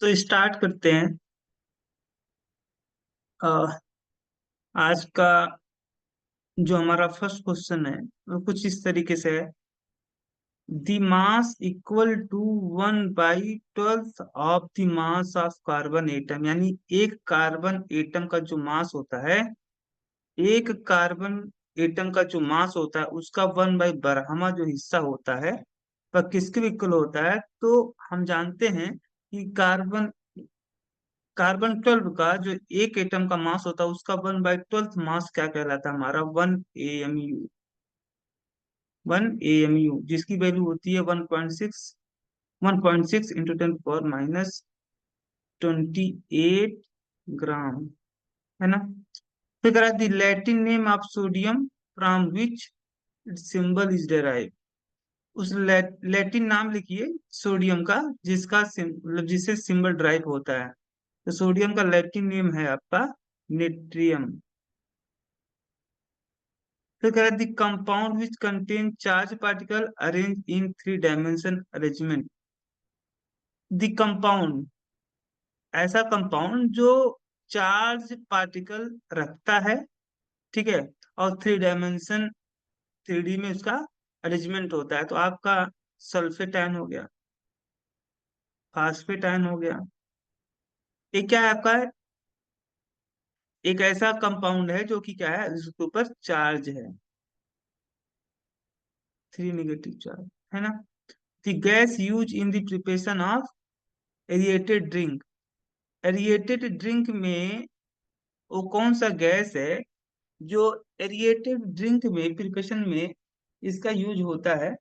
तो स्टार्ट करते हैं। आज का जो हमारा फर्स्ट क्वेश्चन है वो कुछ इस तरीके से है। The mass equal to 1/12 of the mass of carbon atom, यानी एक कार्बन एटम का जो मास होता है, एक कार्बन एटम का जो मास होता है उसका 1/12वां जो हिस्सा होता है वह किसके इक्वल होता है। तो हम जानते हैं कि कार्बन कार्बन 12 का जो एक एटम का मास होता है उसका 1/12 मास क्या कहलाता है, हमारा 1 AMU। 1 AMU जिसकी वैल्यू होती है 1.6 इंटू 10⁻28 ग्राम, है ना। फिर करा the Latin name of sodium from which symbol is derive. उस लैटिन नाम लिखिए सोडियम का जिसका मतलब जिससे सिंबल ड्राइव होता है। तो सोडियम का लैटिन नेम है आपका नेट्रियम। फिर कह रहा है compound which contain charge particle arrange in 3 dimension arrangement. The compound, ऐसा कंपाउंड जो चार्ज पार्टिकल रखता है, ठीक है, और 3 डायमेंशन 3D में उसका अरेंजमेंट होता है। तो आपका सल्फेटाइन हो गया, फास्फेटाइन हो गया। ये क्या है आपका, एक ऐसा कंपाउंड है जो कि क्या है, जिसके ऊपर चार्ज है, 3 नेगेटिव चार्ज, है ना। The gas use in the preparation of aerated drink. Aerated drink में वो कौन सा गैस है जो एरिएटेड ड्रिंक में प्रिपरेशन में इसका यूज होता है।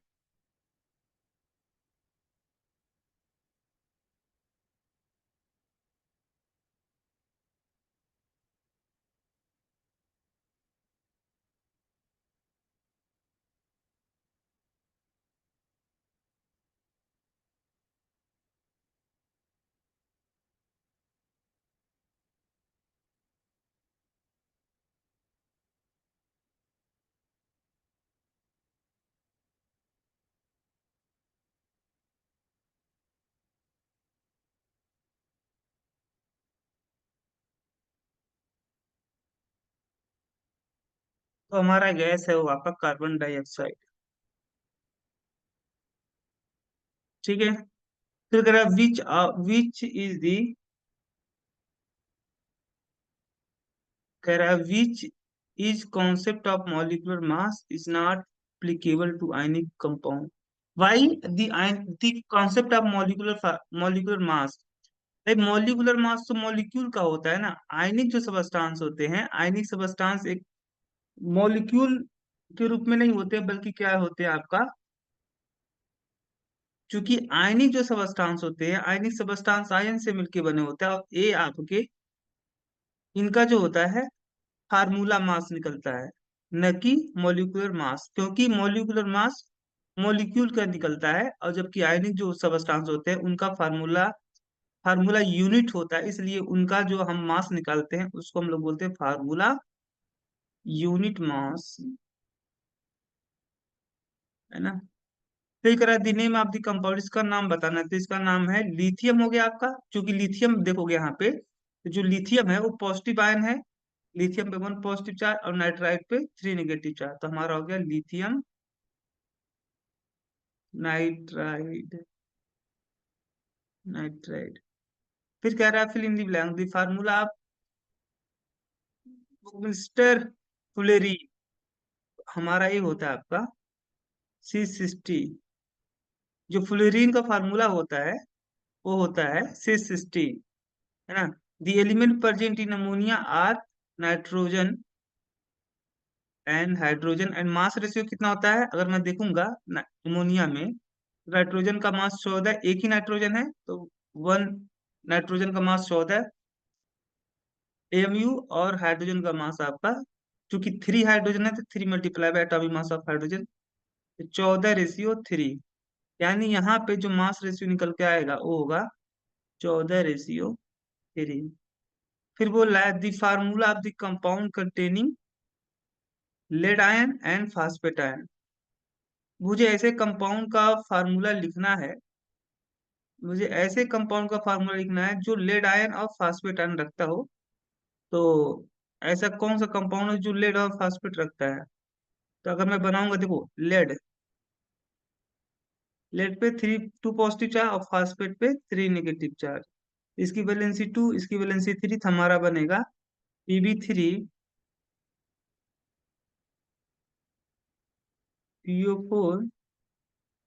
तो हमारा गैस है वो आपका कार्बन डाइऑक्साइड, ठीक है। फिर कह रहा है विच इज दी, कह रहा है which is concept of molecular mass is not applicable to ionic compound. Why the concept of molecular mass. भाई मॉलिक्यूलर मास तो मॉलिक्यूल का होता है ना, आयनिक जो सबस्टांस होते हैं, आयनिक सबस्टांस एक मॉलिक्यूल के रूप में नहीं होते बल्कि क्या होते हैं आपका, क्योंकि आयनिक जो सबस्टांस होते हैं, आयनिक सबस्टांस आयन से मिलके बने होते हैं, और ये आपके इनका जो होता है फार्मूला मास निकलता है, न कि मॉलिक्यूलर मास, क्योंकि मॉलिक्यूलर मास मॉलिक्यूल का निकलता है और जबकि आयनिक जो सबस्टांस होते हैं उनका फार्मूला फार्मूला यूनिट होता है, इसलिए उनका जो हम मास निकालते हैं उसको हम लोग बोलते हैं फार्मूला यूनिट मास, है ना। फिर करा the name of the compound, इसका नाम बताना है, तो इसका नाम है लिथियम हो गया आपका। क्योंकि लिथियम देखोगे यहाँ पे, तो जो लिथियम है वो पॉजिटिव आयन है, लिथियम पे 1 पॉजिटिव चार्ज और नाइट्राइड पे 3 नेगेटिव चार्ज, तो हमारा हो गया लिथियम नाइट्राइड, नाइट्राइड। फिर कह रहा है fill in the blank the formula of mister fullerene. हमारा ये होता है आपका C60। जो फ्लोरीन का फार्मूला होता है वो होता है C60, है ना। The element present in ammonia are nitrogen and hydrogen, and mass ratio कितना होता है, अगर मैं देखूंगा अमोनिया में नाइट्रोजन का मास 14, एक ही नाइट्रोजन है तो 1 नाइट्रोजन का मास 14 AMU, और हाइड्रोजन का मास आपका, क्योंकि 3 हाइड्रोजन है तो 3 × एटॉमिक मास ऑफ हाइड्रोजन, 14:3। यानी यहाँ पे जो मास रेशियो निकल के आएगा वो होगा 14:3। फिर बोल रहा है the formula of the compound containing lead ion and phosphate ion. मुझे ऐसे कंपाउंड का फार्मूला लिखना है मुझे ऐसे कंपाउंड का फार्मूला लिखना है जो लेड आयन और फास्फेट आयन रखता हो। तो ऐसा कौन सा कंपाउंड है जो लेड और फास्फेट रखता है? तो अगर मैं बनाऊंगा, देखो, लेड, लेड पे थ्री, टू पॉजिटिव चार्ज और फास्फेट पे थ्री नेगेटिव चार्ज। इसकी वैलेंसी टू, इसकी वैलेंसी थ्री, तो हमारा बनेगा Pb3PO4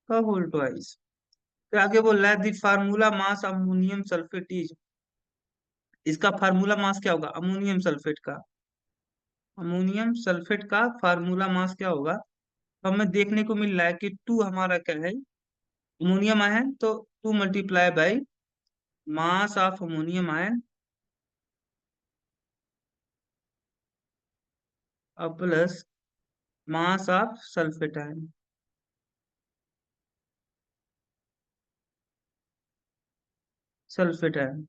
का होल ट्वाइस। फिर आगे बोल रहा है the formula mass ammonium sulphate is. इसका फार्मूला मास क्या होगा अमोनियम सल्फेट का? अमोनियम सल्फेट का फार्मूला मास क्या होगा? तो हमें देखने को मिल रहा है कि टू हमारा क्या है, अमोनियम आयन, तो to multiply by mass of ammonium ion plus mass of sulphate ion. Sulphate ion,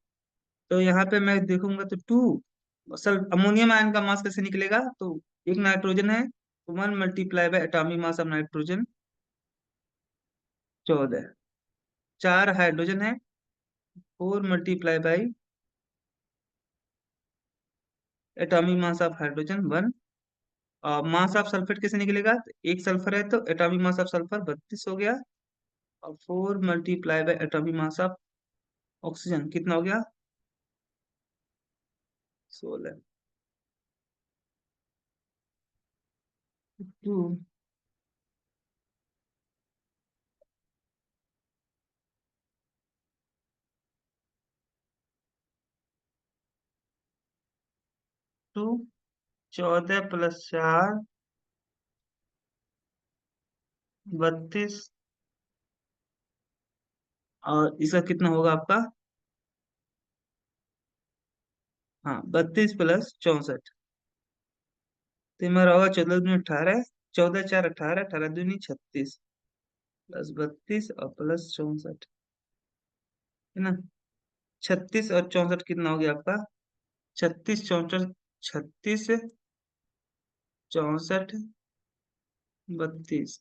तो यहाँ पे मैं देखूंगा तो टू, सल अमोनियम आयन का मास कैसे निकलेगा? तो एक नाइट्रोजन है, तो one multiply by atomic mass of nitrogen 14। चार हाइड्रोजन है, four multiply by atomic mass of hydrogen 1। Mass of sulphate कैसे निकलेगा? तो एक सल्फर है तो एटॉमिक मास ऑफ सल्फर 32 हो गया, और four multiply by atomic mass of oxygen कितना हो गया? 16। टू, टू, 14 + 4 32, और इसका कितना होगा आपका? हाँ, 32 + 64, तो ये मेरा होगा 14 दूनी 18, 14 × 4 = 18, 18 दूनी 36, प्लस 32 और प्लस 64, है ना? 36 और 64 कितना हो गया आपका? 36 64, 36 64 32,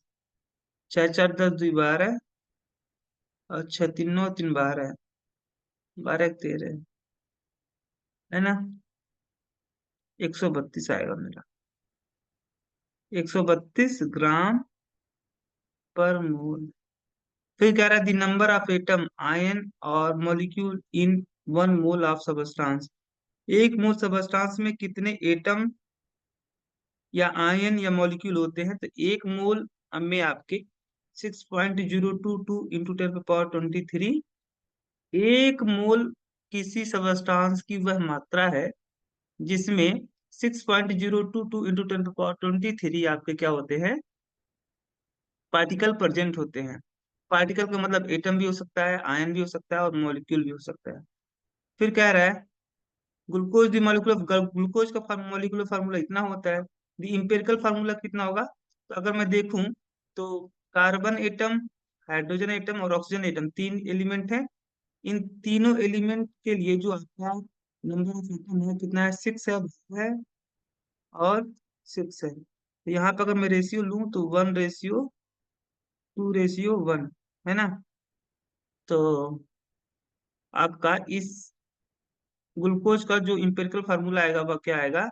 4 4 10 2 12, और 6 3 9 3 12, 12 1 13, है ना? 132 आएगा मेरा, 132 ग्राम पर मोल। फिर कह रहा है the number of atom ion और molecule in 1 mole of substance. एक मोल सबस्टांस में कितने एटम या आयन या मॉलिक्यूल होते हैं? तो एक मोल में आपके 6.022 इंटू 10⁻23। एक मोल किसी सबस्टांस की वह मात्रा है जिसमें 6.022 इंटू 10⁻23 आपके क्या होते हैं, पार्टिकल प्रेजेंट होते हैं। पार्टिकल का मतलब एटम भी हो सकता है, आयन भी हो सकता है, और मॉलिक्यूल भी हो सकता है। फिर कह रहा है ग्लूकोज दी मॉलिक्यूलर, ग्लूकोज का मॉलिक्यूलर फार्मूला इतना होता है, दी इंपेरिकल फार्मूला कितना होगा? तो अगर मैं देखूं तो कार्बन एटम, हाइड्रोजन एटम और ऑक्सीजन एटम तीन एलिमेंट है। इन तीनों एलिमेंट के लिए जो आपका नंबर ऑफ एटम है कितना है? 6 है और 6 है। तो यहाँ पे अगर मैं रेशियो लूं तो 1:2:1, है ना? तो आपका इस ग्लूकोज का जो इंपेरिकल फार्मूला आएगा वह क्या आएगा?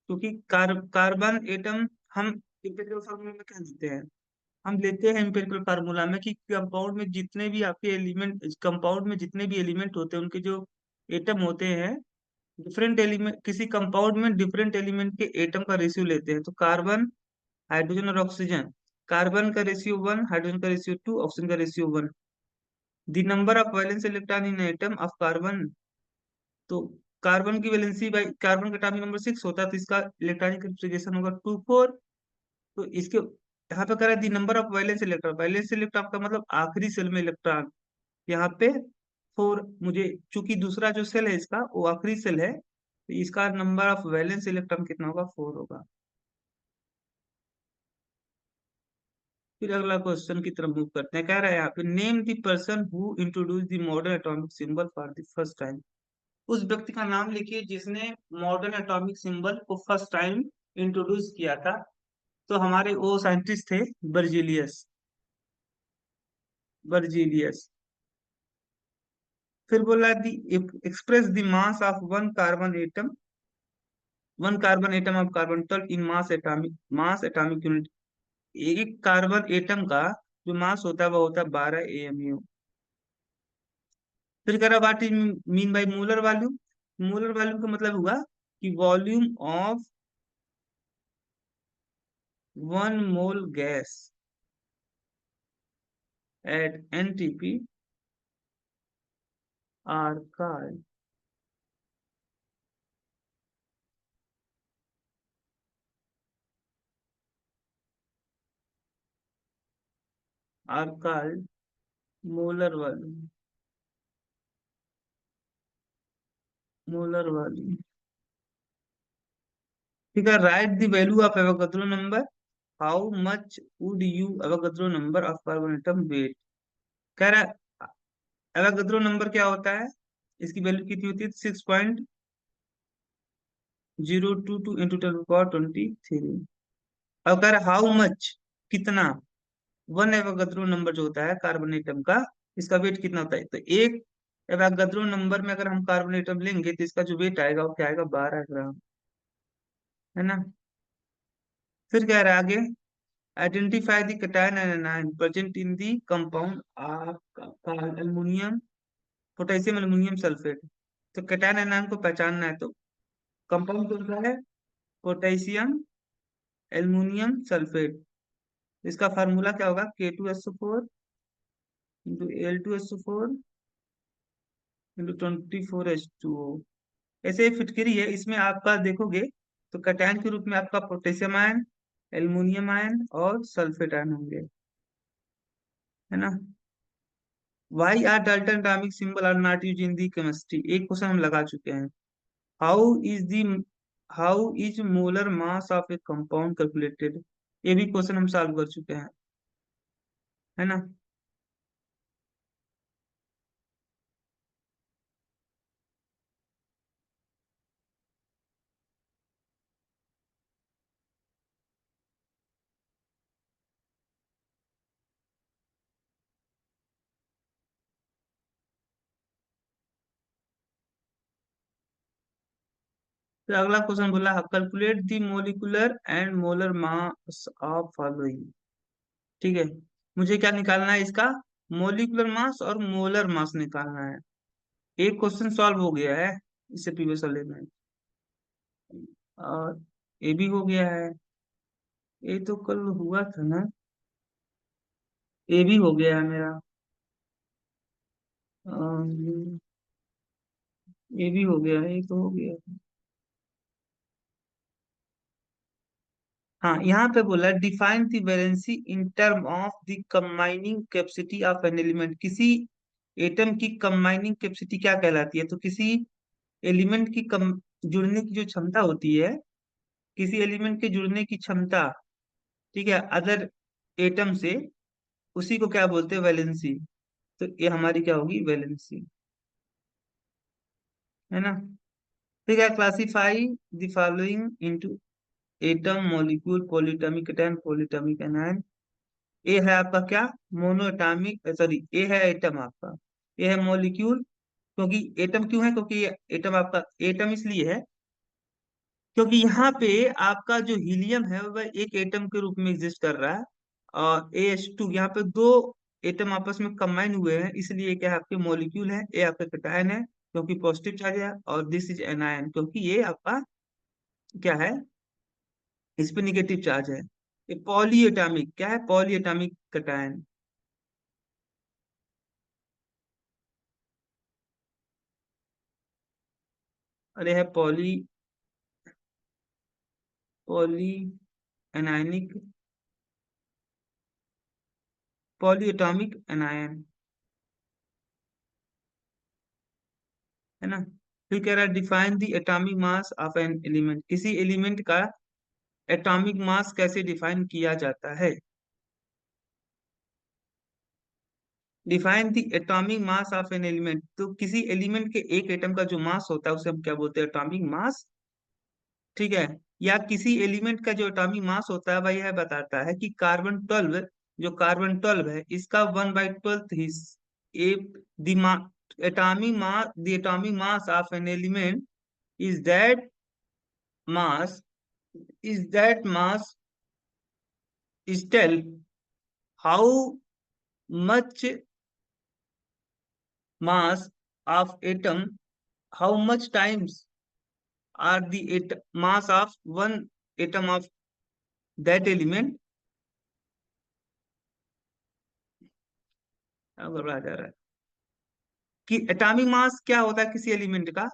क्योंकि कार्बन एटम हम इंपेरिकल फार्मूला में क्या लेते हैं? हम लेते हैं इंपेरिकल फार्मूला में कि कंपाउंड में जितने भी आपके एलिमेंट, कंपाउंड में जितने भी एलिमेंट होते हैं उनके जो एटम होते हैं, डिफरेंट एलिमेंट, किसी कंपाउंड में डिफरेंट एलिमेंट के एटम का रेशियो लेते हैं। तो कार्बन, हाइड्रोजन और ऑक्सीजन, कार्बन का रेशियो 1, हाइड्रोजन का रेशियो 2, ऑक्सीजन का ratio 1। The number of valence electron in atom of carbon, तो कार्बन की वैलेंसी बाई कार्बन का एटॉमिक नंबर 6 होता है, तो इसका इलेक्ट्रॉनिक कॉन्फ़िगरेशन होगा 2 4। तो इसके यहाँ पे कह रहा है the number of valence electron, valence electron का मतलब आखिरी सेल में इलेक्ट्रॉन, यहाँ पे 4, मुझे चूंकि दूसरा जो सेल है इसका वो आखिरी सेल है, तो इसका नंबर ऑफ वैलेंस इलेक्ट्रॉन कितना होगा? 4 होगा। फिर अगला क्वेश्चन की तरफ मूव करते हैं। कह रहा है यहाँ पे name the person who introduce the modern atomic symbol for the first time. उस व्यक्ति का नाम लिखिए जिसने मॉडर्न एटॉमिक सिंबल को फर्स्ट टाइम इंट्रोड्यूस किया था। तो हमारे वो साइंटिस्ट थे बर्जीलियस। बर्जीलियस, फिर बोला the express the mass of one carbon atom of carbon 12 in mass atomic unit. एक कार्बन एटम का जो मास होता है वो होता है 12 AMU। फिर कह रहा what is mean by molar volume. Molar volume का मतलब हुआ कि volume of 1 mole gas at NTP are called are called molar volume. Molar volume. ठीक है, write the value of Avogadro number. How much would you Avogadro number of carbon atom weight. कह रहा Avogadro number क्या होता है, इसकी value कितनी होती है, 6.022 इंटू 10⁻23। अब कह रहा हाउ मच, कितना, वन एवोगैड्रो नंबर जो होता है कार्बन एटम का, इसका वेट कितना होता है। तो एक एवोगैड्रो नंबर में अगर हम कार्बन एटम लेंगे तो इसका जो वेट आएगा वो क्या आएगा, 12 ग्राम, है ना। फिर कह रहा है आगे, identify the cation and anion present in the compound aluminium potassium aluminium sulphate. तो कैटायन एनायन को पहचानना है, तो कंपाउंड कौन सा है, पोटेशियम एल्यूमिनियम सल्फेट। इसका फार्मूला क्या होगा, K2SO4 into Al2SO4 into 24H2O। ऐसे ही फिटकरी है, इसमें आपका देखोगे तो कैटायन के रूप में आपका पोटेशियम आयन, एल्यूमिनियम आयन और सल्फेट आयन होंगे, है ना। Why are Dalton atomic symbol are not use in the chemistry, एक क्वेश्चन हम लगा चुके हैं। How is the how is molar mass of a compound calculated, ये भी क्वेश्चन हम सॉल्व कर चुके हैं, है ना। तो अगला क्वेश्चन बोला calculate the molecular and molar mass of following. ठीक है, मुझे क्या निकालना है, इसका मोलिकुलर मास और मोलर मास निकालना है। एक क्वेश्चन सॉल्व हो गया है इससे प्रीवियस वाले में, और ये भी हो गया है, ये तो कल हुआ था ना, ये भी हो गया है मेरा, अम, ये भी हो गया है, ये तो हो गया है। हाँ, यहाँ पे बोला define the valency in term of the combining capacity of an element. किसी एटम की कंबाइनिंग कैपेसिटी क्या कहलाती है, तो किसी एलिमेंट की कम जुड़ने की जो क्षमता होती है, किसी एलिमेंट के जुड़ने की क्षमता, ठीक है, अदर एटम से, उसी को क्या बोलते हैं, वैलेंसी। तो ये हमारी क्या होगी, वैलेंसी, है ना। ठीक है, classify the following into atom molecule polyatomic cation polyatomic anion. A है आपका क्या, मोनो एटॉमिक, सॉरी ए है एटम आपका, ए है मॉलिक्यूल, क्योंकि एटम क्यों है, क्योंकि एटम आपका एटम इसलिए है क्योंकि यहाँ पे आपका जो हीलियम है वह एक एटम के रूप में एग्जिस्ट कर रहा है, और AH2 यहाँ पे दो एटम आपस में कंबाइन हुए हैं, इसलिए क्या है, आपके मॉलिक्यूल है। ए आपका कैटायन है क्योंकि पॉजिटिव चार्ज है, और दिस इज एनायन क्योंकि ये आपका क्या है, इस पे निगेटिव चार्ज है। ये पॉली एटॉमिक क्या है, पॉली एटॉमिक कैटायन। अरे है poly poly anionic poly atomic anion, है ना। फिर कह रहा है define the atomic mass of an element, किसी एलिमेंट का एटॉमिक मास कैसे डिफाइन किया जाता है। Define the atomic mass of an element, तो किसी एलिमेंट के एक एटम का जो मास होता है उसे हम क्या बोलते हैं, एटॉमिक मास। ठीक है, या किसी एलिमेंट का जो एटॉमिक मास होता है वह यह बताता है कि कार्बन 12, जो कार्बन 12 है इसका 1/12 हिस्सा, ए दिमाग the atomic mass of an element is that mass is that mass is tell how much mass of atom, how much times are the mass of one atom of that element. अब घबरा जा रहा है कि atomic mass क्या होता है किसी एलिमेंट का।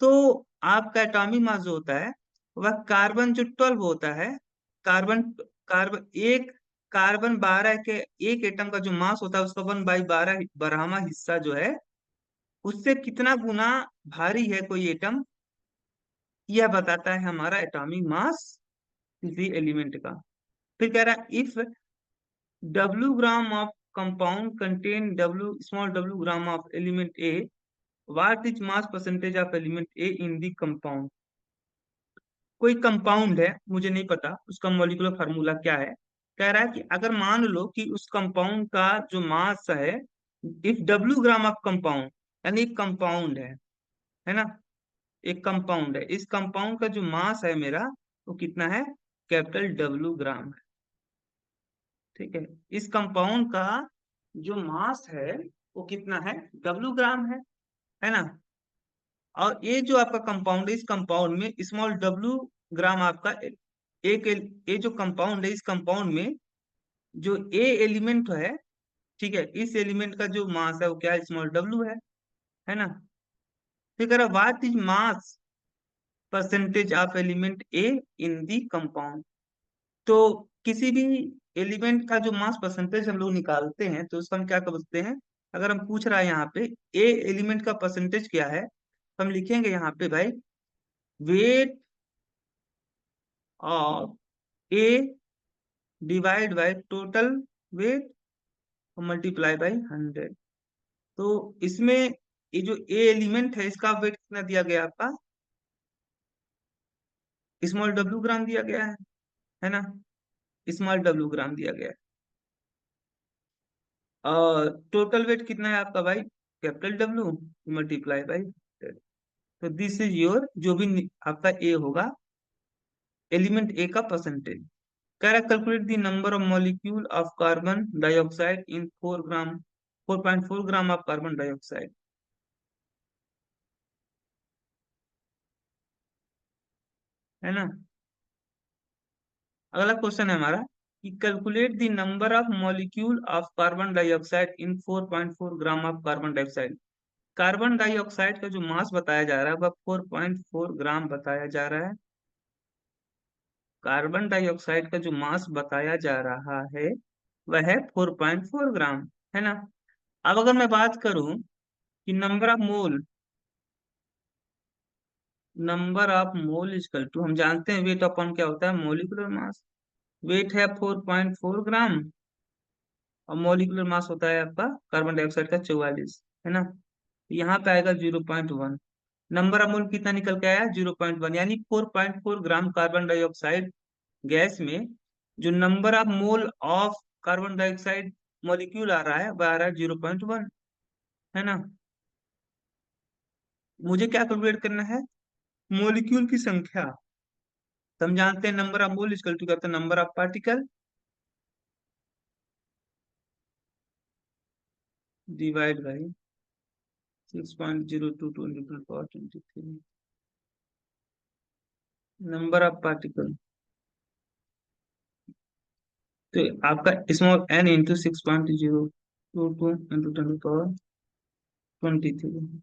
तो आपका एटॉमिक मास जो होता है वह कार्बन जो 12 होता है, कार्बन कार्बन एक कार्बन 12 के एक एटम का जो मास होता है उसका 1/12 12वां हिस्सा जो है उससे कितना गुना भारी है कोई एटम, यह बताता है हमारा एटॉमिक मास किसी एलिमेंट का। फिर कह रहा है if W gram of compound contain W gram of element A, what is mass percentage of element A in the compound? कोई कंपाउंड है, मुझे नहीं पता उसका मॉलिक्यूलर फार्मूला क्या है। कह रहा है कि अगर मान लो कि उस कंपाउंड का जो मास है, if W gram of compound, यानी एक कंपाउंड है ना, एक कंपाउंड है, इस कंपाउंड का जो मास है मेरा वो कितना है, कैपिटल W ग्राम है। ठीक है, इस कंपाउंड का जो मास है वो कितना है, W ग्राम है ना। और ये जो आपका कंपाउंड है, इस कंपाउंड में स्मॉल W ग्राम आपका एक ये जो कंपाउंड है, इस कंपाउंड में जो ए एलिमेंट है, ठीक है, इस एलिमेंट का जो मास है वो क्या है, स्मॉल W है ना। फिर कह रहा what is mass percentage of element A in the compound. तो किसी भी एलिमेंट का जो मास परसेंटेज हम लोग निकालते हैं तो उसको हम क्या बोलते हैं, अगर हम पूछ रहा है यहाँ पे ए एलिमेंट का परसेंटेज क्या है, तो हम लिखेंगे यहाँ पे भाई weight of A divide by total weight multiply by 100। तो इसमें ये जो ए एलिमेंट है इसका वेट कितना दिया गया आपका, स्मॉल W ग्राम दिया गया है ना, स्मॉल W ग्राम दिया गया है। और टोटल वेट कितना है आपका भाई, कैपिटल W मल्टीप्लाई बाई 100। तो दिस इज योर जो भी आपका ए होगा एलिमेंट ए का परसेंटेज। कह रहा calculate the number of molecule of carbon dioxide in 4 gram 4.4 gram of carbon dioxide, है ना। अगला क्वेश्चन है हमारा कि calculate the number of molecule of carbon dioxide in 4.4 gram of carbon dioxide. Carbon dioxide का जो मास बताया जा रहा है वह 4.4 ग्राम बताया जा रहा है। कार्बन डाइऑक्साइड का जो मास बताया जा रहा है वह है 4.4 ग्राम, है ना। अब अगर मैं बात करूं कि number of mole equal to, हम जानते हैं वेट अपॉन क्या होता है, मोलिकुलर मास। वेट है 4.4 ग्राम और मोलिकुलर मास होता है आपका कार्बन डाइऑक्साइड का 44, है ना। यहाँ पे आएगा 0.1। नंबर ऑफ मोल कितना निकल के आया, 0.1, यानी 4.4 ग्राम कार्बन डाइऑक्साइड गैस में जो number of mole of carbon dioxide molecule आ रहा है वह आ रहा है 0.1, है ना। मुझे क्या कैलकुलेट करना है, मॉलिक्यूल की संख्या। तो हम जानते हैं number of mole equal to करते हैं number of particle divide by 6.022 into 1023 number of particle. तो आपका small n into 6.022 into 1023।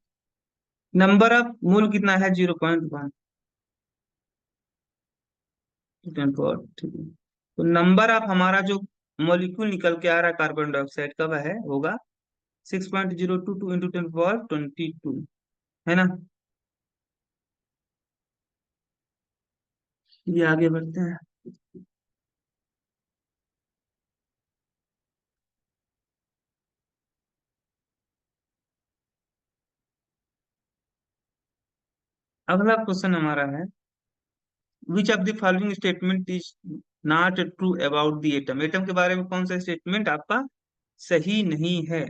Number of mole कितना है, 0.1, ठीक है। तो नंबर ऑफ हमारा जो मॉलिक्यूल निकल के आ रहा है कार्बन डाइऑक्साइड का वह है होगा 6.022 इंटू 1022, है ना। ये आगे बढ़ते हैं। अगला क्वेश्चन हमारा है विच of the following statement is not true about the atom. Atom के बारे में कौन सा स्टेटमेंट आपका सही नहीं है।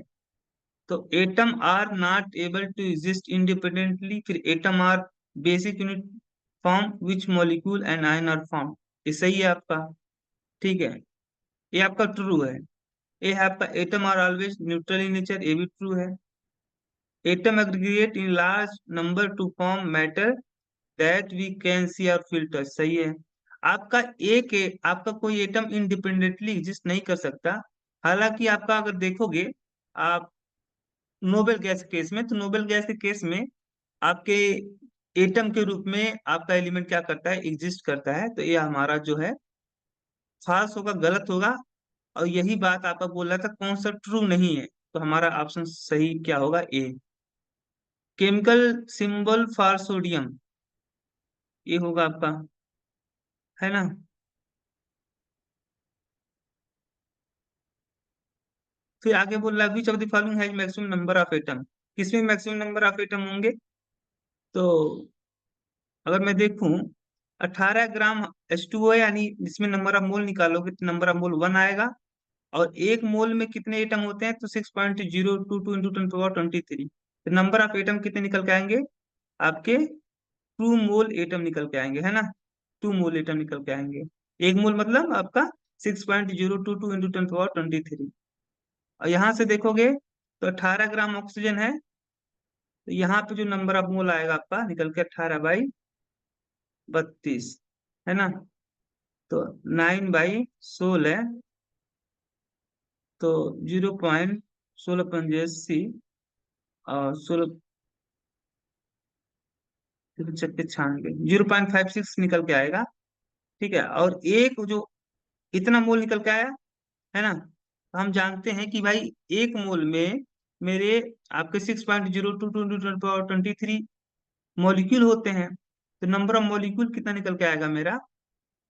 तो atom are not able to exist independently, फिर atom are basic unit form which molecule and ion are form. ये सही है आपका। ठीक है, ये आपका ट्रू है। ये है आपका atom are always neutral in nature, ये भी ट्रू है। Atom aggregate in large number to form matter that we can see और फील टच, सही है। आपका एक आपका कोई एटम इंडिपेंडेंटली एग्जिस्ट नहीं कर सकता। हालांकि आपका अगर देखोगे आप नोबेल गैस के केस में, तो नोबेल गैस के केस में आपके एटम के रूप में आपका एलिमेंट क्या करता है, एग्जिस्ट करता है। तो ये हमारा जो है फाल्स होगा, गलत होगा। और यही बात आपका बोल रहा था कौन सा ट्रू नहीं है, तो हमारा ऑप्शन सही क्या होगा, ए। केमिकल सिंबल फॉर सोडियम, ये होगा आपका, है ना। फिर आगे बोल रहा है विच of the following has maximum number of atom, किसमें मैक्सिमम नंबर ऑफ एटम होंगे। तो अगर मैं देखूं 18 ग्राम H2O है, यानी इसमें नंबर ऑफ मोल निकालोगे तो नंबर ऑफ मोल 1 आएगा। और एक मोल में कितने एटम होते हैं, तो 6.022 इंटू 10 to the 23। तो नंबर ऑफ एटम कितने निकल के आएंगे आपके, 2 मोल एटम निकल के आएंगे, है ना। 2 मोल एटम निकल के आएंगे। एक मोल मतलब आपका 6.022 इंटू 10 to the 23। और यहाँ से देखोगे तो 18 ग्राम ऑक्सीजन है, तो यहाँ पे जो नंबर ऑफ मोल आएगा आपका निकल के 18/32, है ना। तो 9/16, तो 0.16 और 16 96 निकल के आएगा। ठीक है, और एक जो इतना मोल निकल के आया, है ना। तो हम जानते हैं कि भाई एक मोल में मेरे आपके 6.022 मॉलिक्यूल होते हैं। तो नंबर ऑफ मॉलिक्यूल कितना निकल के आएगा मेरा,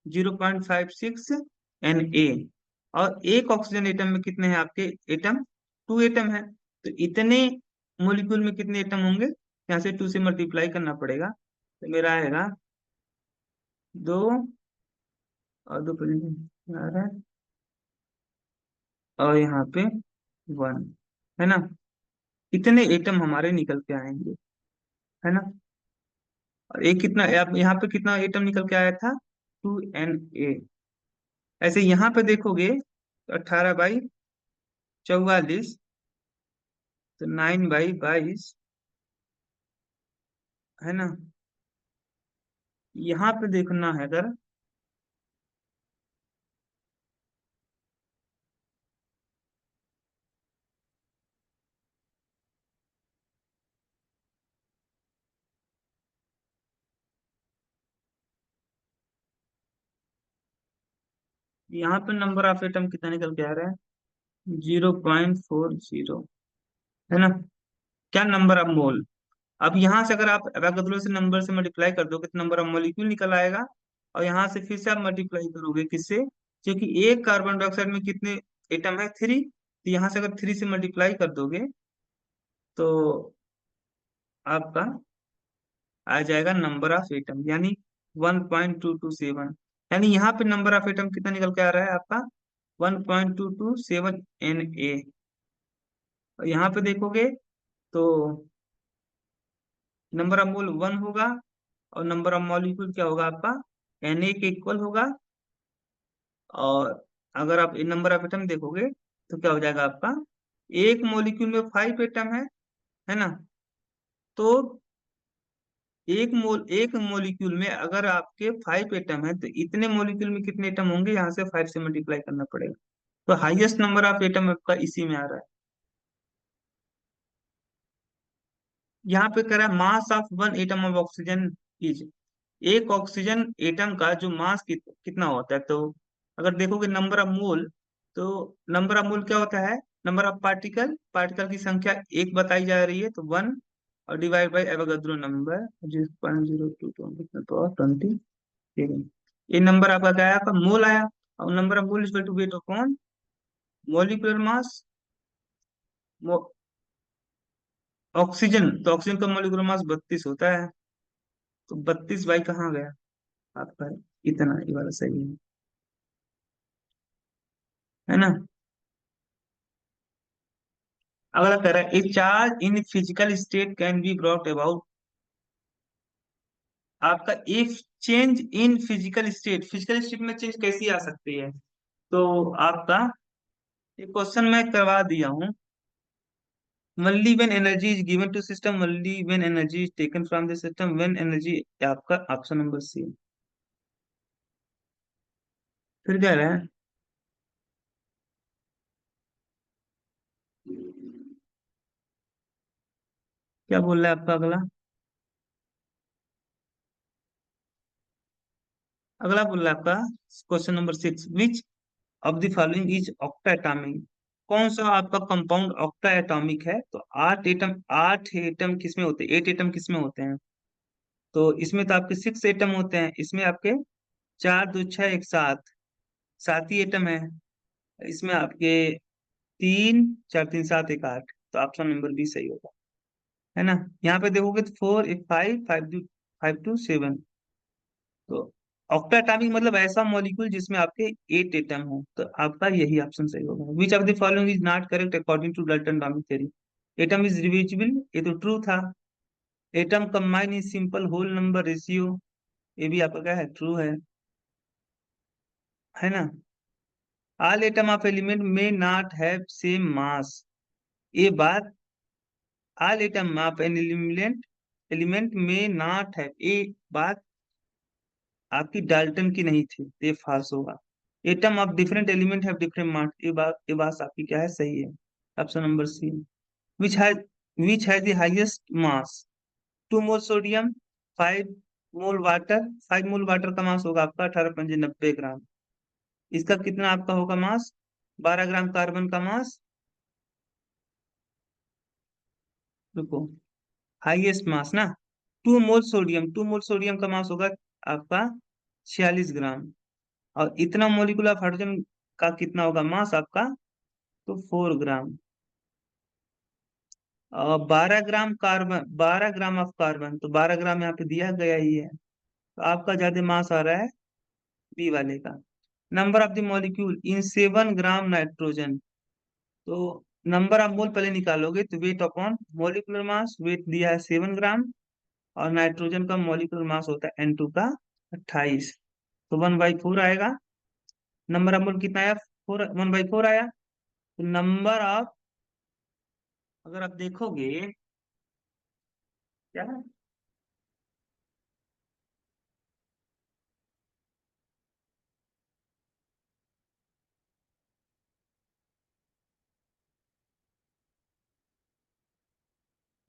0.56 Na। और एक ऑक्सीजन एटम में कितने हैं आपके एटम, 2 एटम है। तो इतने मॉलिक्यूल में कितने एटम होंगे, यहाँ से 2 से मल्टीप्लाई करना पड़ेगा। तो मेरा आएगा 2 और 2 और यहाँ पे 1, है ना। इतने एटम हमारे निकल के आएंगे, है ना। और एक कितना यहाँ पे कितना एटम निकल के आया था, 2Na। ऐसे यहाँ पे देखोगे तो 18/44, तो 9/22, है ना। यहाँ पे देखना है अगर, यहाँ पे नंबर ऑफ एटम कितना निकल के आ रहा है, 0.40, है ना। क्या नंबर ऑफ मोल। अब यहाँ से अगर आप एवोगैड्रो से नंबर से मल्टीप्लाई कर दोगे तो नंबर ऑफ मॉलिक्यूल निकल आएगा। और यहाँ से फिर से आप मल्टीप्लाई करोगे किससे, क्योंकि एक कार्बन डाइऑक्साइड में कितने एटम है, 3। तो यहाँ से अगर 3 से मल्टीप्लाई कर दोगे तो आपका आ जाएगा नंबर ऑफ एटम, यानी 1.227। यानी यहाँ पे नंबर ऑफ एटम कितना निकल के आ रहा है आपका, 1.227 Na। और यहाँ पे देखोगे तो नंबर ऑफ मोल 1 होगा, और नंबर ऑफ मॉलिक्यूल क्या होगा आपका, Na के इक्वल होगा। और अगर आप नंबर ऑफ एटम देखोगे तो क्या हो जाएगा आपका, एक मॉलिक्यूल में 5 एटम है ना। तो एक मॉलिक्यूल में अगर आपके 5 एटम है, तो इतने मॉलिक्यूल में कितने एटम होंगे, यहाँ से 5 से मल्टीप्लाई करना पड़ेगा। तो हाईएस्ट नंबर ऑफ एटम आपका इसी में आ रहा है। यहाँ पे कह रहा है mass of 1 atom of oxygen is, एक ऑक्सीजन एटम का जो मास कितना होता है। तो अगर देखोगे नंबर ऑफ मोल, तो नंबर ऑफ मोल क्या होता है, नंबर ऑफ पार्टिकल, पार्टिकल की संख्या एक बताई जा रही है, तो 1, और डिवाइड बाई एवोगैड्रो नंबर 0.02 ये नंबर आपका क्या आया, आपका मोल आया। और number of mole equal to weight upon molecular mass. Oxygen, तो ऑक्सीजन का मॉलिक्यूलर मास 32 होता है। तो 32 बाई कहाँ गया आपका, इतना, ये वाला सही है ना। अगला कह रहा है a charge in physical state can be brought about. आपका if change in physical state में चेंज कैसी आ सकती है? तो आपका ये क्वेश्चन मैं करवा दिया हूँ। only when energy is given to system, only when energy is taken from the system, when energy, आपका ऑप्शन नंबर सी। फिर कह रहे हैं, क्या बोल रहा है आपका अगला? अगला बोल रहा है आपका question number 6, which of the following is octa atomic. कौन सा आपका कंपाउंड ऑक्टा एटॉमिक है? तो आठ एटम किसमें होते हैं? 8 एटम किसमें होते हैं? तो इसमें तो आपके 6 एटम होते हैं, इसमें आपके 4 2 6 एक सात, 7 ही एटम है। इसमें आपके 3 4 3 7 एक 8, तो ऑप्शन नंबर बी सही होगा, है ना। यहाँ पे देखोगे तो 4 5 5 2 5 2 7। तो ऑक्टाटॉमिक मतलब ऐसा मॉलिक्यूल जिसमें आपके 8 एटम हो, तो आपका यही ऑप्शन सही होगा। Which of the following is not correct according to Dalton atomic theory? Atom is divisible, ये तो ट्रू था। Atom combine is simple whole number ratio, ये भी आपका क्या है? ट्रू है ना। All atom of element may not have same mass, ये बात all atom of an element may not है, ये बात आपकी डाल्टन की नहीं थी, ये फाल्स होगा। Atom of different element have different mass, ये बात आपकी क्या है? सही है, option number C. Which has which has the highest mass? 2 mole sodium, 5 mole water. 5 mole water का मास होगा आपका 18 × 10 90 ग्राम। इसका कितना आपका होगा मास? 12 ग्राम कार्बन का मास। रुको, हाईएस्ट मास ना, 2 मोल सोडियम का मास होगा आपका 46 ग्राम। और इतना मोलिकुलर ऑफ हाइड्रोजन का कितना होगा मास आपका? तो 4 ग्राम। और 12 gram carbon, 12 gram of carbon, तो 12 ग्राम यहाँ पे दिया गया ही है, तो आपका ज्यादा मास आ रहा है बी वाले का। Number of the molecule in 7 gram nitrogen. तो नंबर ऑफ मोल पहले निकालोगे तो weight upon molecular mass, weight दिया है 7 ग्राम, और नाइट्रोजन का मॉलिक्यूलर मास होता है N2 का 28, तो 1/4 आएगा। नंबर ऑफ मोल कितना आया? 1/4 आया। तो नंबर ऑफ, अगर आप देखोगे क्या है,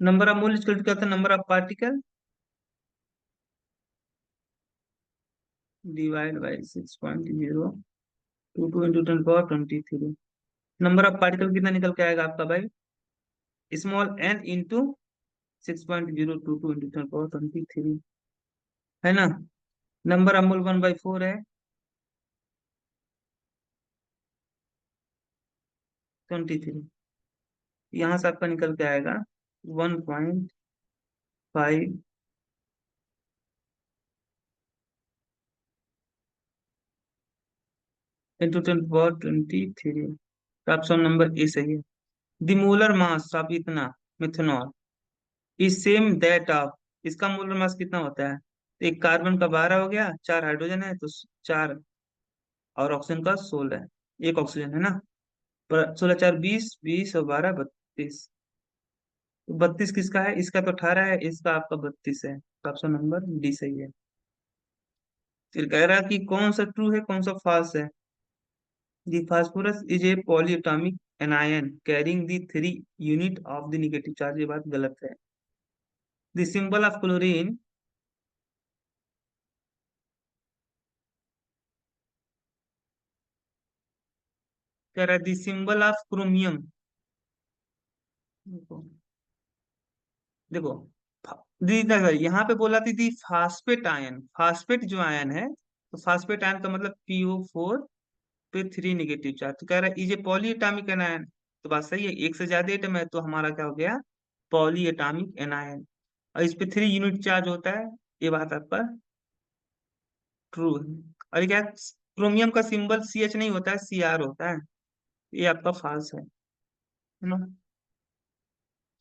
number of mole equal to क्या था? Number of particle divide by 6.022 × 10⁻23। Number of particle कितना निकल के आएगा आपका भाई? स्मॉल n इंटू 6.022 × 10⁻23, है ना। नंबर ऑफ मोल 1/4 है, 23। यहाँ से आपका निकल के आएगा 1.5 × 10⁻23। ऑप्शन नंबर ए सही है। द मोलर मास ऑफ इतना methanol is same that of, इसका मोलर मास कितना होता है? तो एक कार्बन का 12 हो गया, 4 हाइड्रोजन है तो 4, और ऑक्सीजन का 16 है, एक ऑक्सीजन है ना। पर 16 4 20, 20 और 12 32। तो 32 किसका है? इसका तो 18 है, इसका आपका 32 है, तो ऑप्शन नंबर डी सही है। फिर कह रहा है कि कौन सा ट्रू है कौन सा फॉल्स है। The phosphorus is a polyatomic anion carrying the 3 unit of the negative charge, ये बात गलत है। द सिंबल ऑफ क्लोरीन, कह रहा है द सिंबल ऑफ क्रोमियम। देखो देखो, देखो यहाँ पे बोला थी फास्फेट आयन, फास्फेट जो आयन है, तो फास्फेट आयन का मतलब PO4 पे 3 नेगेटिव चार्ज। तो कह रहा है इज ए पॉलीएटॉमिक एनायन, तो बात सही है, एक से ज्यादा एटम है तो हमारा क्या हो गया? Polyatomic anion. और इस पे 3 यूनिट चार्ज होता है, ये बात आपका ट्रू है। और ये क्या, क्रोमियम का सिंबल CH नहीं होता है, CR होता है, ये आपका फॉल्स है ना।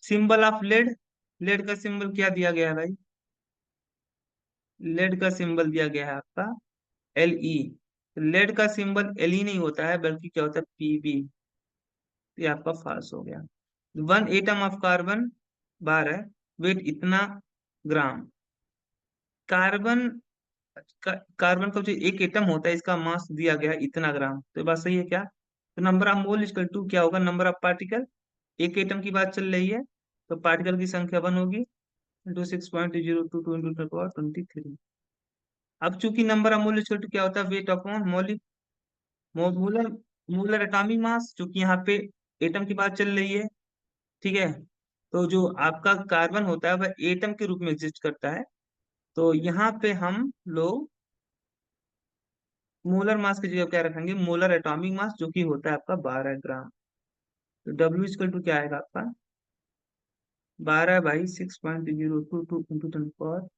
सिंबल ऑफ लेड, लेड का सिंबल क्या दिया गया है भाई? लेड का सिंबल दिया गया है आपका Le। लेड का सिंबल Le नहीं होता है, बल्कि क्या होता है, Pb। ये आपका फाल्स हो गया। 1 एटम ऑफ कार्बन 12, वेट इतना ग्राम। कार्बन कार्बन का जो एक एटम होता है, इसका मास दिया गया है इतना ग्राम, तो ये बात सही है क्या? तो number of mole equal to क्या होगा, नंबर ऑफ पार्टिकल। एक एटम की बात चल रही है, तो पार्टिकल की संख्या 1 होगी, इंटू 6.02 इंटू 23। अब चूंकि number of mole equal to क्या होता है, वेट अपॉन मौलिक मोलर मोलर एटॉमिक मास, चूंकि यहाँ पे एटम की बात चल रही है, ठीक है। तो जो आपका कार्बन होता है वह एटम के रूप में एग्जिस्ट करता है। तो यहाँ पे हम लोग मोलर मास की जगह क्या रखेंगे, मोलर एटॉमिक मास, जो कि होता है आपका 12 ग्राम। तो डब्ल्यू इक्वल टू क्या आएगा आपका, 12/6.022 ×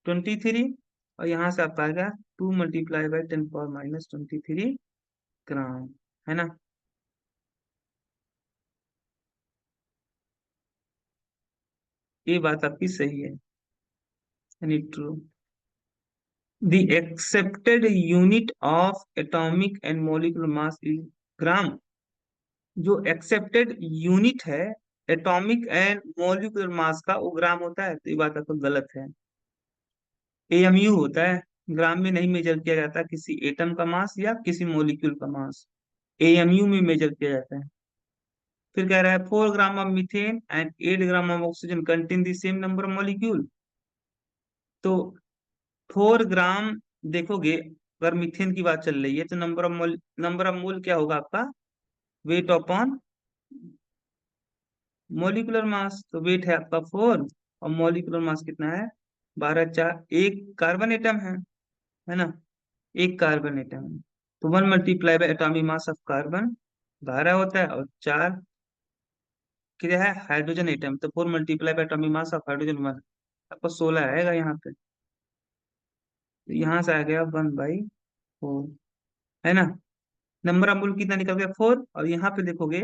10⁻23, और यहाँ से आपका आएगा 2 × 10⁻23 ग्राम, है ना। ये बात आपकी सही है, यानी true. The accepted unit of atomic and molecular mass is gram. जो एक्सेप्टेड यूनिट है एटॉमिक एंड मॉलिक्यूलर मास का, वो ग्राम होता है, तो ये बात आपको गलत है। एएमयू होता है, ग्राम में नहीं मेजर किया जाता किसी एटम का मास या किसी मॉलिक्यूल का मास, एएमयू में मेजर किया जाता है। फिर कह रहा है 4 gram of methane and 8 gram of oxygen contain the same number of molecule. तो 4 ग्राम, देखोगे अगर मीथेन की बात चल रही है, तो नंबर ऑफ मोल क्या होगा आपका, वेट अपॉन मोलिकुलर मास। तो वेट है आपका 4, और मोलिकुलर मास कितना है, 12। 4 एक कार्बन एटम है ना, एक कार्बन एटम है। तो 1 × एटॉमिक मास ऑफ कार्बन 12 होता है, और 4 क्या है, हाइड्रोजन एटम, तो 4 × एटॉमिक मास ऑफ हाइड्रोजन 1, आपको 16 आएगा यहाँ पे। तो यहाँ से आ गया 1/4, है ना। नंबर ऑफ मोल कितना निकल गया, 4, और यहाँ पे देखोगे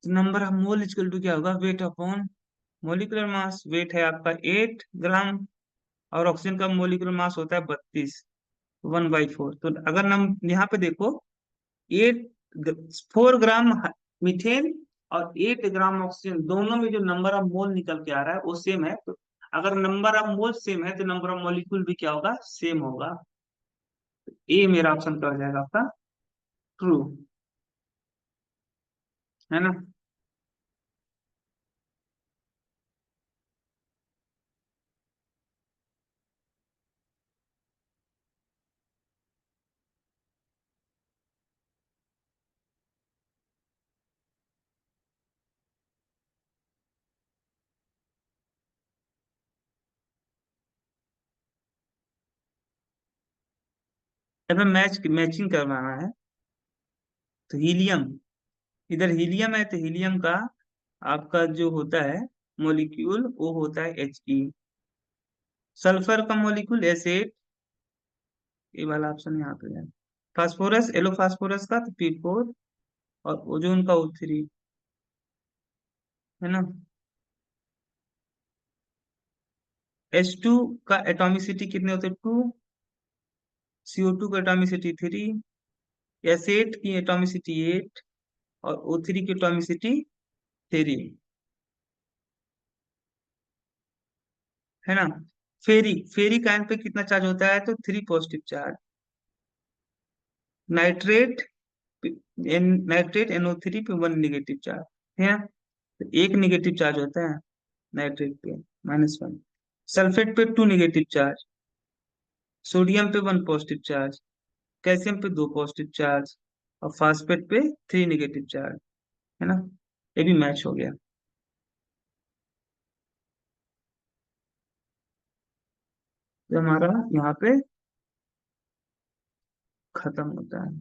number of mole equal to क्या होगा, weight upon molecular mass. Weight है आपका 8 ग्राम, और ऑक्सीजन का मोलिकुलर मास होता है 32, 1/4। तो अगर हम यहाँ पे देखो, 4 ग्राम मीथेन और 8 ग्राम ऑक्सीजन, दोनों में जो नंबर ऑफ मोल निकल के आ रहा है वो सेम है। तो अगर नंबर ऑफ मोल सेम है, तो नंबर ऑफ मॉलिक्यूल भी क्या होगा, सेम होगा। ए मेरा ऑप्शन क्या हो जाएगा आपका, ट्रू, है ना। अगर मैचिंग करवाना है, तो हीलियम, इधर हीलियम है, तो हीलियम का आपका जो होता है मॉलिक्यूल, वो होता है He। सल्फर का मॉलिक्यूल S8, ये वाला ऑप्शन यहाँ पे है। फास्फोरस, येलो फास्फोरस का तो P4, और ओजोन का O3, है ना। H2 का एटॉमिसिटी कितने होते हैं, 2। CO2 का एटॉमिसिटी 3। S8 की एटॉमिसिटी 8, और O3 की एटॉमिसिटी 3, है ना। फेरी फेरी का आयन पे कितना चार्ज होता है, तो 3 positive charge. Nitrate nitrate NO3 पे 1 निगेटिव चार्ज है, तो एक निगेटिव चार्ज होता है नाइट्रेट पे, -1। सल्फेट पे 2 निगेटिव चार्ज, सोडियम पे 1 पॉजिटिव चार्ज, कैल्शियम पे 2 पॉजिटिव चार्ज, और फास्फेट पे 3 निगेटिव चार्ज, है ना। ये भी मैच हो गया। तो हमारा यहाँ पे खत्म होता है।